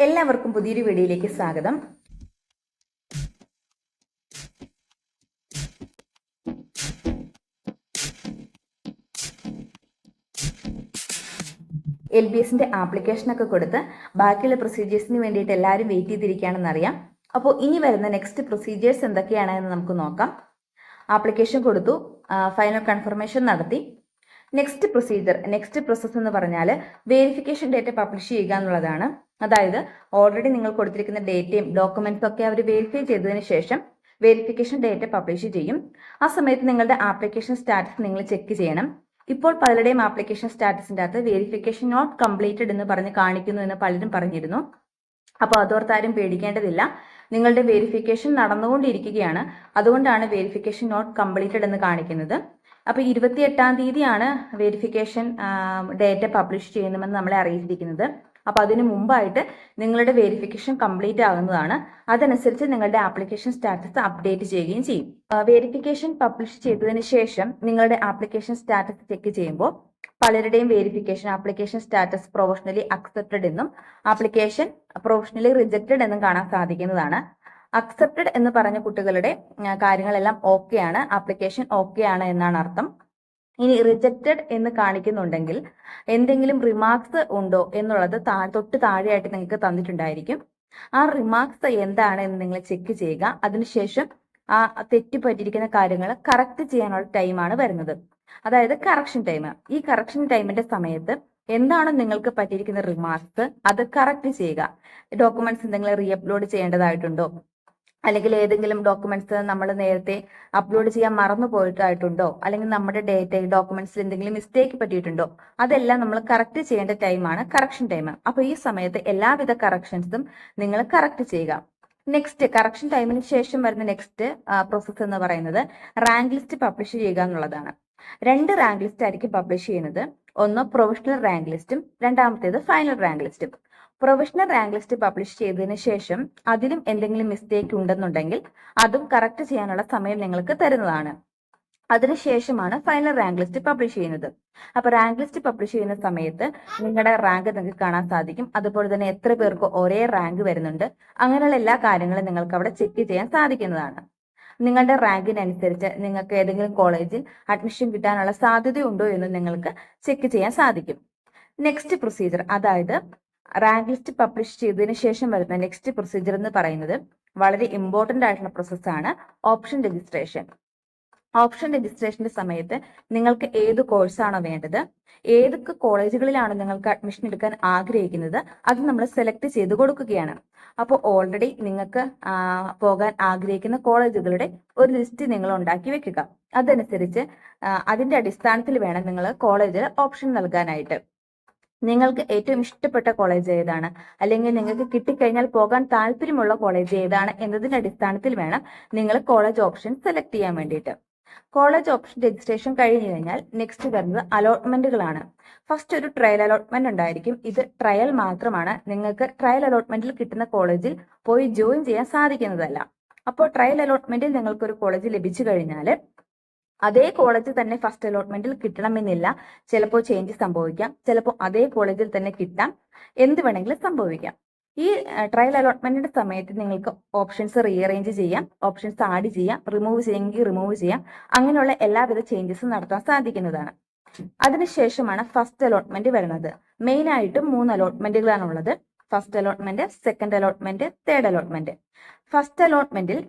എല്ലാവർക്കും പുതിയൊരു വീഡിയോയിലേക്ക് സ്വാഗതം. LBSന്റെ ആപ്ലിക്കേഷനൊക്കെ കൊടുത്ത് ബാക്കിയുള്ള പ്രൊസീജിയേഴ്സിന് വേണ്ടിയിട്ട് എല്ലാവരും വെയിറ്റ് ചെയ്തിരിക്കുകയാണെന്നറിയാം. അപ്പോൾ ഇനി വരുന്ന നെക്സ്റ്റ് പ്രൊസീജിയേഴ്സ് എന്തൊക്കെയാണെന്ന് നമുക്ക് നോക്കാം. ആപ്ലിക്കേഷൻ കൊടുത്തു, ഫൈനൽ കൺഫർമേഷൻ നടത്തി. നെക്സ്റ്റ് പ്രോസസ്സ് എന്ന് പറഞ്ഞാൽ വേരിഫിക്കേഷൻ ഡേറ്റ പബ്ലിഷ് ചെയ്യുക എന്നുള്ളതാണ്. അതായത് ഓൾറെഡി നിങ്ങൾ കൊടുത്തിരിക്കുന്ന ഡേറ്റയും ഡോക്യുമെന്റ്സും ഒക്കെ അവർ വെരിഫൈ ചെയ്തതിന് ശേഷം വേരിഫിക്കേഷൻ ഡേറ്റ പബ്ലിഷ് ചെയ്യും. ആ സമയത്ത് നിങ്ങളുടെ ആപ്ലിക്കേഷൻ സ്റ്റാറ്റസ് നിങ്ങൾ ചെക്ക് ചെയ്യണം. ഇപ്പോൾ പലരുടെയും ആപ്ലിക്കേഷൻ സ്റ്റാറ്റസിൻ്റെ അകത്ത് വേരിഫിക്കേഷൻ നോട്ട് കംപ്ലീറ്റഡ് എന്ന് പറഞ്ഞ് കാണിക്കുന്നു എന്ന് പലരും പറഞ്ഞിരുന്നു. അപ്പോൾ അതോർത്താരും പേടിക്കേണ്ടതില്ല. നിങ്ങളുടെ വേരിഫിക്കേഷൻ നടന്നുകൊണ്ടിരിക്കുകയാണ്. അതുകൊണ്ടാണ് വേരിഫിക്കേഷൻ നോട്ട് കംപ്ലീറ്റഡ് എന്ന് കാണിക്കുന്നത്. അപ്പോൾ 28-ാം തീയതിയാണ് വേരിഫിക്കേഷൻ ഡേറ്റ പബ്ലിഷ് ചെയ്യുന്നതെന്ന് നമ്മളെ അറിയിച്ചിരിക്കുന്നത്. അപ്പോൾ അതിന് മുമ്പായിട്ട് നിങ്ങളുടെ വേരിഫിക്കേഷൻ കംപ്ലീറ്റ് ആകുന്നതാണ്. അതനുസരിച്ച് നിങ്ങളുടെ ആപ്ലിക്കേഷൻ സ്റ്റാറ്റസ് അപ്ഡേറ്റ് ചെയ്യുകയും ചെയ്യും. വേരിഫിക്കേഷൻ പബ്ലിഷ് ചെയ്തതിന് ശേഷം നിങ്ങളുടെ ആപ്ലിക്കേഷൻ സ്റ്റാറ്റസ് ചെക്ക് ചെയ്യുമ്പോൾ പലരുടെയും ആപ്ലിക്കേഷൻ സ്റ്റാറ്റസ് പ്രൊഫഷണലി അക്സെപ്റ്റഡ് എന്നും ആപ്ലിക്കേഷൻ പ്രൊഫഷണലി റിജക്റ്റഡ് എന്നും കാണാൻ സാധിക്കുന്നതാണ്. അക്സെപ്റ്റഡ് എന്ന് പറഞ്ഞ കുട്ടികളുടെ കാര്യങ്ങളെല്ലാം ഓക്കെ ആണ്, ആപ്ലിക്കേഷൻ ഓക്കെ ആണ് എന്നാണ് അർത്ഥം. ഇനി റിജക്റ്റഡ് എന്ന് കാണിക്കുന്നുണ്ടെങ്കിൽ എന്തെങ്കിലും റിമാർക്സ് ഉണ്ടോ എന്നുള്ളത് തൊട്ട് താഴെയായിട്ട് നിങ്ങൾക്ക് തന്നിട്ടുണ്ടായിരിക്കും. ആ റിമാർക്സ് എന്താണ് എന്ന് നിങ്ങൾ ചെക്ക് ചെയ്യുക. അതിനുശേഷം ആ തെറ്റുപറ്റിയിരിക്കുന്ന കാര്യങ്ങൾ കറക്റ്റ് ചെയ്യാനുള്ള ടൈമാണ് വരുന്നത്, അതായത് കറക്ഷൻ ടൈം. ഈ കറക്ഷൻ ടൈമിന്റെ സമയത്ത് എന്താണോ നിങ്ങൾക്ക് പറ്റിയിരിക്കുന്ന റിമാർക്സ് അത് കറക്റ്റ് ചെയ്യുക. ഡോക്യുമെന്റ്സ് എന്തെങ്കിലും റീ അപ്ലോഡ് ചെയ്യേണ്ടതായിട്ടുണ്ടോ, അല്ലെങ്കിൽ ഏതെങ്കിലും ഡോക്യുമെന്റ്സ് നമ്മൾ നേരത്തെ അപ്ലോഡ് ചെയ്യാൻ മറന്നു പോയിട്ടായിട്ടുണ്ടോ, അല്ലെങ്കിൽ നമ്മുടെ ഡോക്യുമെന്റ്സിൽ എന്തെങ്കിലും മിസ്റ്റേക്ക് പറ്റിയിട്ടുണ്ടോ, അതെല്ലാം നമ്മൾ കറക്റ്റ് ചെയ്യേണ്ട ടൈമാണ് കറക്ഷൻ ടൈം. അപ്പോൾ ഈ സമയത്ത് എല്ലാവിധ കറക്ഷൻസും നിങ്ങൾ കറക്റ്റ് ചെയ്യുക. നെക്സ്റ്റ് കറക്ഷൻ ടൈമിന് ശേഷം വരുന്ന നെക്സ്റ്റ് പ്രോസസ്സ് എന്ന് പറയുന്നത് റാങ്ക് ലിസ്റ്റ് പബ്ലിഷ് ചെയ്യുക എന്നുള്ളതാണ്. 2 റാങ്ക് ലിസ്റ്റ് ആയിരിക്കും പബ്ലിഷ് ചെയ്യുന്നത്. ഒന്ന് പ്രൊവിഷണൽ റാങ്ക് ലിസ്റ്റും രണ്ടാമത്തേത് ഫൈനൽ റാങ്ക് ലിസ്റ്റും. പ്രൊവിഷണൽ റാങ്ക് ലിസ്റ്റ് പബ്ലിഷ് ചെയ്തതിന് ശേഷം അതിലും എന്തെങ്കിലും മിസ്റ്റേക്ക് ഉണ്ടെന്നുണ്ടെങ്കിൽ അതും കറക്റ്റ് ചെയ്യാനുള്ള സമയം നിങ്ങൾക്ക് തരുന്നതാണ്. അതിനുശേഷമാണ് ഫൈനൽ റാങ്ക് ലിസ്റ്റ് പബ്ലിഷ് ചെയ്യുന്നത്. അപ്പൊ റാങ്ക് ലിസ്റ്റ് പബ്ലിഷ് ചെയ്യുന്ന സമയത്ത് നിങ്ങളുടെ റാങ്ക് നിങ്ങൾക്ക് കാണാൻ സാധിക്കും. അതുപോലെ തന്നെ എത്ര പേർക്ക് ഒരേ റാങ്ക് വരുന്നുണ്ട്, അങ്ങനെയുള്ള എല്ലാ കാര്യങ്ങളും നിങ്ങൾക്ക് അവിടെ ചെക്ക് ചെയ്യാൻ സാധിക്കുന്നതാണ്. നിങ്ങളുടെ റാങ്കിനനുസരിച്ച് നിങ്ങൾക്ക് ഏതെങ്കിലും കോളേജിൽ അഡ്മിഷൻ കിട്ടാനുള്ള സാധ്യതയുണ്ടോ എന്ന് നിങ്ങൾക്ക് ചെക്ക് ചെയ്യാൻ സാധിക്കും. നെക്സ്റ്റ് പ്രൊസീജിയർ, അതായത് റാങ്ക് ലിസ്റ്റ് പബ്ലിഷ് ചെയ്തതിന് ശേഷം വരുന്ന നെക്സ്റ്റ് പ്രൊസീജിയർ എന്ന് പറയുന്നത് വളരെ ഇമ്പോർട്ടന്റ് ആയിട്ടുള്ള പ്രോസസ്സാണ് ഓപ്ഷൻ രജിസ്ട്രേഷൻ. ഓപ്ഷൻ രജിസ്ട്രേഷന്റെ സമയത്ത് നിങ്ങൾക്ക് ഏത് കോഴ്സാണോ വേണ്ടത്, ഏതൊക്കെ കോളേജുകളിലാണ് നിങ്ങൾക്ക് അഡ്മിഷൻ എടുക്കാൻ ആഗ്രഹിക്കുന്നത്, അത് നമ്മൾ സെലക്ട് ചെയ്ത് കൊടുക്കുകയാണ്. അപ്പോൾ ഓൾറെഡി നിങ്ങൾക്ക് പോകാൻ ആഗ്രഹിക്കുന്ന കോളേജുകളുടെ ഒരു ലിസ്റ്റ് നിങ്ങൾ ഉണ്ടാക്കി വെക്കുക. അതനുസരിച്ച് അതിന്റെ അടിസ്ഥാനത്തിൽ വേണം നിങ്ങൾ കോളേജിൽ ഓപ്ഷൻ നൽകാനായിട്ട്. നിങ്ങൾക്ക് ഏറ്റവും ഇഷ്ടപ്പെട്ട കോളേജ് ഏതാണ്, അല്ലെങ്കിൽ നിങ്ങൾക്ക് കിട്ടിക്കഴിഞ്ഞാൽ പോകാൻ താല്പര്യമുള്ള കോളേജ് ഏതാണ് എന്നതിന്റെ അടിസ്ഥാനത്തിൽ വേണം നിങ്ങൾ കോളേജ് ഓപ്ഷൻ സെലക്ട് ചെയ്യാൻ വേണ്ടിയിട്ട്. കോളേജ് ഓപ്ഷൻ രജിസ്ട്രേഷൻ കഴിഞ്ഞു കഴിഞ്ഞാൽ നെക്സ്റ്റ് വരുന്നത് അലോട്ട്മെന്റുകളാണ്. ഫസ്റ്റ് ഒരു ട്രയൽ അലോട്ട്മെന്റ് ഉണ്ടായിരിക്കും. ഇത് ട്രയൽ മാത്രമാണ്. നിങ്ങൾക്ക് ട്രയൽ അലോട്ട്മെന്റിൽ കിട്ടുന്ന കോളേജിൽ പോയി ജോയിൻ ചെയ്യാൻ സാധിക്കുന്നതല്ല. അപ്പോൾ ട്രയൽ അലോട്ട്മെന്റിൽ നിങ്ങൾക്ക് ഒരു കോളേജ് ലഭിച്ചു കഴിഞ്ഞാൽ അതേ കോളേജിൽ തന്നെ ഫസ്റ്റ് അലോട്ട്മെന്റിൽ കിട്ടണമെന്നില്ല. ചിലപ്പോൾ ചേഞ്ച് സംഭവിക്കാം, ചിലപ്പോൾ അതേ കോളേജിൽ തന്നെ കിട്ടാം, എന്ത് വേണമെങ്കിലും സംഭവിക്കാം. ഈ ട്രയൽ അലോട്ട്മെന്റിന്റെ സമയത്ത് നിങ്ങൾക്ക് ഓപ്ഷൻസ് റീഅറേഞ്ച് ചെയ്യാം, ഓപ്ഷൻസ് ആഡ് ചെയ്യാം, റിമൂവ് ചെയ്യുമെങ്കിൽ റിമൂവ് ചെയ്യാം. അങ്ങനെയുള്ള എല്ലാവിധ ചേഞ്ചസും നടത്താൻ സാധിക്കുന്നതാണ്. അതിനുശേഷമാണ് ഫസ്റ്റ് അലോട്ട്മെന്റ് വരുന്നത്. മെയിൻ ആയിട്ടും 3 അലോട്ട്മെന്റുകളാണ് ഉള്ളത്. First allotment, second allotment, third allotment. First അലോട്ട്മെന്റിൽ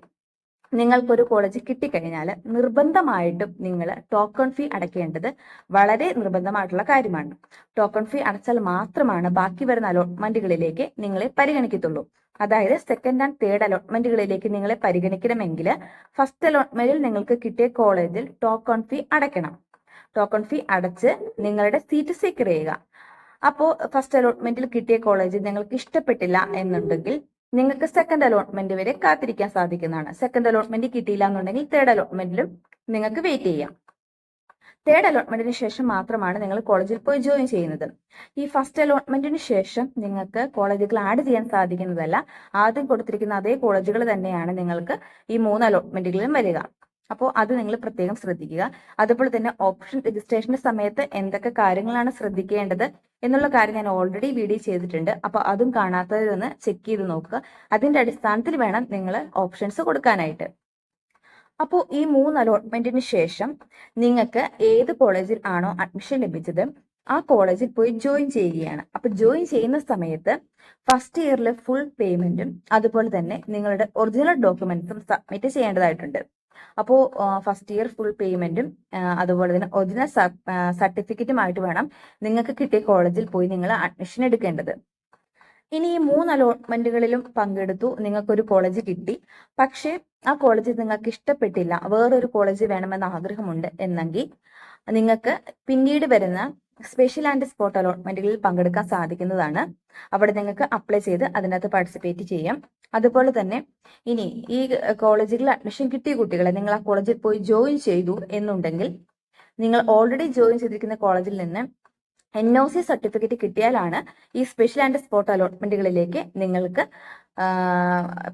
നിങ്ങൾക്കൊരു കോളേജ് കിട്ടിക്കഴിഞ്ഞാൽ നിർബന്ധമായിട്ടും നിങ്ങൾ ടോക്കൺ ഫീ അടയ്ക്കേണ്ടത് വളരെ നിർബന്ധമായിട്ടുള്ള കാര്യമാണ്. ടോക്കൺ ഫീ അടച്ചാൽ മാത്രമാണ് ബാക്കി വരുന്ന അലോട്ട്മെന്റുകളിലേക്ക് നിങ്ങളെ പരിഗണിക്കത്തുള്ളൂ. അതായത് സെക്കൻഡ് ആൻഡ് തേർഡ് അലോട്ട്മെന്റുകളിലേക്ക് നിങ്ങളെ പരിഗണിക്കണമെങ്കിൽ ഫസ്റ്റ് അലോട്ട്മെന്റിൽ നിങ്ങൾക്ക് കിട്ടിയ കോളേജിൽ ടോക്കൺ ഫീ അടയ്ക്കണം. ടോക്കൺ ഫീ അടച്ച് നിങ്ങളുടെ സീറ്റ് സെക്യൂർ ചെയ്യുക. അപ്പോൾ ഫസ്റ്റ് അലോട്ട്മെന്റിൽ കിട്ടിയ കോളേജ് നിങ്ങൾക്ക് ഇഷ്ടപ്പെട്ടില്ല എന്നുണ്ടെങ്കിൽ നിങ്ങൾക്ക് സെക്കൻഡ് അലോട്ട്മെന്റ് വരെ കാത്തിരിക്കാൻ സാധിക്കുന്നതാണ്. സെക്കൻഡ് അലോട്ട്മെന്റ് കിട്ടിയില്ല എന്നുണ്ടെങ്കിൽ തേർഡ് അലോട്ട്മെന്റിലും നിങ്ങൾക്ക് വെയിറ്റ് ചെയ്യാം. തേർഡ് അലോട്ട്മെന്റിന് ശേഷം മാത്രമാണ് നിങ്ങൾ കോളേജിൽ പോയി ജോയിൻ ചെയ്യുന്നത്. ഈ ഫസ്റ്റ് അലോട്ട്മെന്റിന് ശേഷം നിങ്ങൾക്ക് കോളേജുകൾ ആഡ് ചെയ്യാൻ സാധിക്കുന്നതല്ല. ആദ്യം കൊടുത്തിരിക്കുന്ന അതേ കോളേജുകൾ തന്നെയാണ് നിങ്ങൾക്ക് ഈ 3 അലോട്ട്മെന്റുകളിലും വരിക. അപ്പോൾ അത് നിങ്ങൾ പ്രത്യേകം ശ്രദ്ധിക്കുക. അതുപോലെ തന്നെ ഓപ്ഷൻ രജിസ്ട്രേഷന്റെ സമയത്ത് എന്തൊക്കെ കാര്യങ്ങളാണ് ശ്രദ്ധിക്കേണ്ടത് എന്നുള്ള കാര്യം ഞാൻ ഓൾറെഡി വീഡിയോ ചെയ്തിട്ടുണ്ട്. അപ്പോൾ അതും കാണാത്തവരൊന്ന് ചെക്ക് ചെയ്ത് നോക്കുക. അതിന്റെ അടിസ്ഥാനത്തിൽ വേണം നിങ്ങൾ ഓപ്ഷൻസ് കൊടുക്കാനായിട്ട്. അപ്പോൾ ഈ 3 അലോട്ട്മെന്റിന് ശേഷം നിങ്ങൾക്ക് ഏത് കോളേജിൽ ആണോ അഡ്മിഷൻ ലഭിച്ചത് ആ കോളേജിൽ പോയി ജോയിൻ ചെയ്യുകയാണ്. അപ്പൊ ജോയിൻ ചെയ്യുന്ന സമയത്ത് ഫസ്റ്റ് ഇയറിൽ ഫുൾ പേയ്മെന്റും അതുപോലെ തന്നെ നിങ്ങളുടെ ഒറിജിനൽ ഡോക്യുമെന്റ്സും സബ്മിറ്റ് ചെയ്യേണ്ടതായിട്ടുണ്ട്. അപ്പോൾ ഫസ്റ്റ് ഇയർ ഫുൾ പേയ്മെന്റും അതുപോലെ തന്നെ ഒറിജിനൽ സർട്ടിഫിക്കറ്റുമായിട്ട് വേണം നിങ്ങൾക്ക് കിട്ടിയ കോളേജിൽ പോയി നിങ്ങൾ അഡ്മിഷൻ എടുക്കേണ്ടത്. ഇനി ഈ 3 അലോട്ട്മെന്റുകളിലും പങ്കെടുത്തു, നിങ്ങൾക്കൊരു കോളേജ് കിട്ടി, പക്ഷേ ആ കോളേജ് നിങ്ങൾക്ക് ഇഷ്ടപ്പെട്ടില്ല, വേറൊരു കോളേജ് വേണമെന്ന് ആഗ്രഹമുണ്ട് എന്നെങ്കിൽ നിങ്ങൾക്ക് പിന്നീട് വരുന്ന സ്പെഷ്യൽ ആൻഡ് സ്പോട്ട് അലോട്ട്മെന്റുകളിൽ പങ്കെടുക്കാൻ സാധിക്കുന്നതാണ്. അവിടെ നിങ്ങൾക്ക് അപ്ലൈ ചെയ്ത് അതിനകത്ത് പാർട്ടിസിപ്പേറ്റ് ചെയ്യാം. അതുപോലെ തന്നെ ഇനി ഈ കോളേജുകളിൽ അഡ്മിഷൻ കിട്ടിയ കുട്ടികളെ നിങ്ങൾ ആ കോളേജിൽ പോയി ജോയിൻ ചെയ്തു എന്നുണ്ടെങ്കിൽ നിങ്ങൾ ഓൾറെഡി ജോയിൻ ചെയ്തിരിക്കുന്ന കോളേജിൽ നിന്ന് NOC സർട്ടിഫിക്കറ്റ് കിട്ടിയാലാണ് ഈ സ്പെഷ്യൽ ആൻഡ് സ്പോട്ട് അലോട്ട്മെന്റുകളിലേക്ക് നിങ്ങൾക്ക്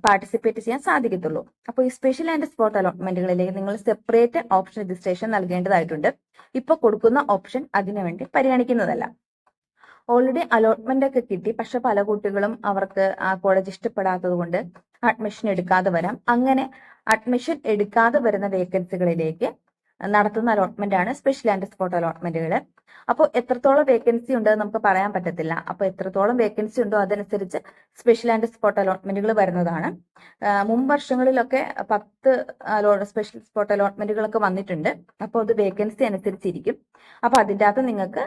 പാർട്ടിസിപ്പേറ്റ് ചെയ്യാൻ സാധിക്കത്തുള്ളൂ. അപ്പോൾ ഈ സ്പെഷ്യൽ ആൻഡ് സ്പോട്ട് അലോട്ട്മെന്റുകളിലേക്ക് നിങ്ങൾ സെപ്പറേറ്റ് ഓപ്ഷൻ രജിസ്ട്രേഷൻ നൽകേണ്ടതായിട്ടുണ്ട്. ഇപ്പോൾ കൊടുക്കുന്ന ഓപ്ഷൻ അതിനുവേണ്ടി പരിഗണിക്കുന്നതല്ല. ഓൾറെഡി അലോട്ട്മെന്റ് ഒക്കെ കിട്ടി, പക്ഷെ പല കുട്ടികളും അവർക്ക് ആ കോളേജ് ഇഷ്ടപ്പെടാത്തത് കൊണ്ട് അഡ്മിഷൻ എടുക്കാതെ വരാം. അങ്ങനെ അഡ്മിഷൻ എടുക്കാതെ വരുന്ന വേക്കൻസികളിലേക്ക് നടത്തുന്ന അലോട്ട്മെന്റ് ആണ് സ്പെഷ്യൽ ആൻഡ് സ്പോട്ട് അലോട്ട്മെന്റുകൾ. അപ്പോൾ എത്രത്തോളം വേക്കൻസി ഉണ്ടെന്ന് നമുക്ക് പറയാൻ പറ്റത്തില്ല. അപ്പോൾ എത്രത്തോളം വേക്കൻസി ഉണ്ടോ അതനുസരിച്ച് സ്പെഷ്യൽ ആൻഡ് സ്പോട്ട് അലോട്ട്മെന്റുകൾ വരുന്നതാണ്. മുൻ വർഷങ്ങളിലൊക്കെ 10 സ്പെഷ്യൽ സ്പോട്ട് അലോട്ട്മെന്റുകളൊക്കെ വന്നിട്ടുണ്ട്. അപ്പോൾ അത് വേക്കൻസി അനുസരിച്ചിരിക്കും. അപ്പോൾ അതിൻ്റെ അകത്ത് നിങ്ങൾക്ക്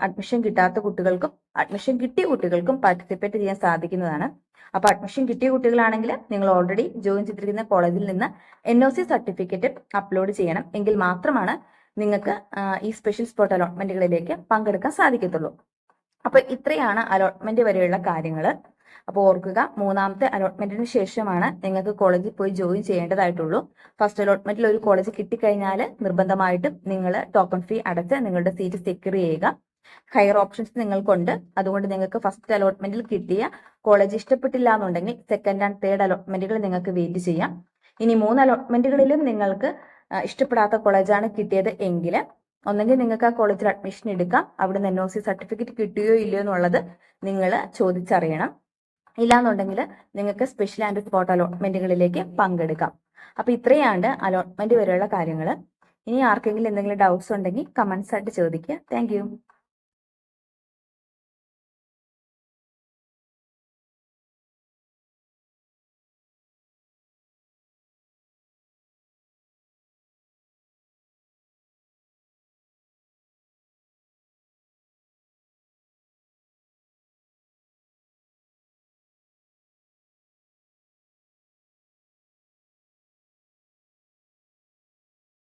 അഡ്മിഷൻ കിട്ടാത്ത കുട്ടികൾക്കും അഡ്മിഷൻ കിട്ടിയ കുട്ടികൾക്കും പാർട്ടിസിപ്പേറ്റ് ചെയ്യാൻ സാധിക്കുന്നതാണ്. അപ്പോൾ അഡ്മിഷൻ കിട്ടിയ കുട്ടികളാണെങ്കിൽ നിങ്ങൾ ഓൾറെഡി ജോയിൻ ചെയ്തിരിക്കുന്ന കോളേജിൽ നിന്ന് NOC സർട്ടിഫിക്കറ്റ് അപ്ലോഡ് ചെയ്യണം. എങ്കിൽ മാത്രമാണ് നിങ്ങൾക്ക് ഈ സ്പെഷ്യൽ സ്പോട്ട് അലോട്ട്മെന്റുകളിലേക്ക് പങ്കെടുക്കാൻ സാധിക്കത്തുള്ളൂ. അപ്പോൾ ഇത്രയാണ് അലോട്ട്മെന്റ് വരെയുള്ള കാര്യങ്ങൾ. അപ്പോൾ ഓർക്കുക, 3ാമത്തെ അലോട്ട്മെന്റിന് ശേഷമാണ് നിങ്ങൾക്ക് കോളേജിൽ പോയി ജോയിൻ ചെയ്യേണ്ടതായിട്ടുള്ളൂ. ഫസ്റ്റ് അലോട്ട്മെന്റിൽ ഒരു കോളേജ് കിട്ടിക്കഴിഞ്ഞാൽ നിർബന്ധമായിട്ടും നിങ്ങൾ ടോക്കൺ ഫീ അടച്ച് നിങ്ങളുടെ സീറ്റ് സെക്യൂർ ചെയ്യുക. ഹയർ ഓപ്ഷൻസ് നിങ്ങൾക്കുണ്ട്. അതുകൊണ്ട് നിങ്ങൾക്ക് ഫസ്റ്റ് അലോട്ട്മെന്റിൽ കിട്ടിയ കോളേജ് ഇഷ്ടപ്പെട്ടില്ല എന്നുണ്ടെങ്കിൽ സെക്കൻഡ് ആൻഡ് തേർഡ് അലോട്ട്മെന്റുകൾ നിങ്ങൾക്ക് വെയിറ്റ് ചെയ്യാം. ഇനി 3 അലോട്ട്മെന്റുകളിലും നിങ്ങൾക്ക് ഇഷ്ടപ്പെടാത്ത കോളേജാണ് കിട്ടിയത് എങ്കിൽ ഒന്നെങ്കിൽ നിങ്ങൾക്ക് ആ കോളേജിൽ അഡ്മിഷൻ എടുക്കാം. അവിടുന്ന് NOC സർട്ടിഫിക്കറ്റ് കിട്ടുകയോ ഇല്ലയോ എന്നുള്ളത് നിങ്ങൾ ചോദിച്ചറിയണം. ഇല്ലാന്നുണ്ടെങ്കിൽ നിങ്ങൾക്ക് സ്പെഷ്യൽ ആൻഡ് സ്പോട്ട് അലോട്ട്മെന്റുകളിലേക്ക് പങ്കെടുക്കാം. അപ്പൊ ഇത്രയാണ് അലോട്ട്മെന്റ് വരെയുള്ള കാര്യങ്ങൾ. ഇനി ആർക്കെങ്കിലും എന്തെങ്കിലും ഡൗട്ട്സ് ഉണ്ടെങ്കിൽ കമന്റ്സ് ആയിട്ട് ചോദിക്കുക. താങ്ക്